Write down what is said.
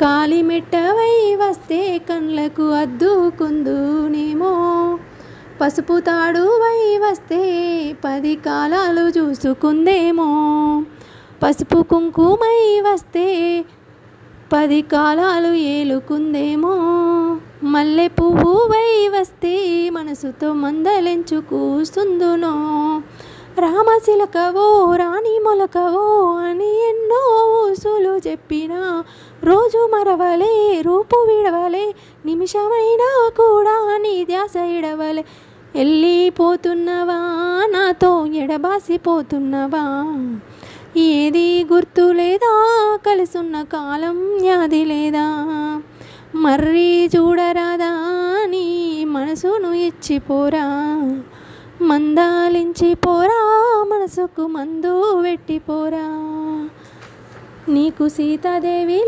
కాలిమెట్టవై వస్తే కండ్లకు అద్దుకుందునేమో, పసుపు తాడువై వస్తే 10 కాలాలు చూసుకుందేమో, పసుపు కుంకుమై వస్తే 10 కాలాలు ఏలుకుందేమో, మల్లె పువ్వువై వస్తే మనసుతో మందలించు కూస్తుందునో, రామచిలకవో రాణి మొలకవో అని ఎన్నో ఊసులు చెప్పినా రోజు మరవలే, రూపు విడవలే, నిమిషమైనా కూడా నీ ధ్యాస ఇడవలే. వెళ్ళిపోతున్నవా నాతో ఎడబాసిపోతున్నవా, ఏది గుర్తు లేదా, కలిసున్న కాలం యాది లేదా, మర్రి చూడరాదా నీ మనసును ఇచ్చిపోరా, మందాలించిపోరా మనసుకు మందు పెట్టిపోరా, నీకు సీతాదేవి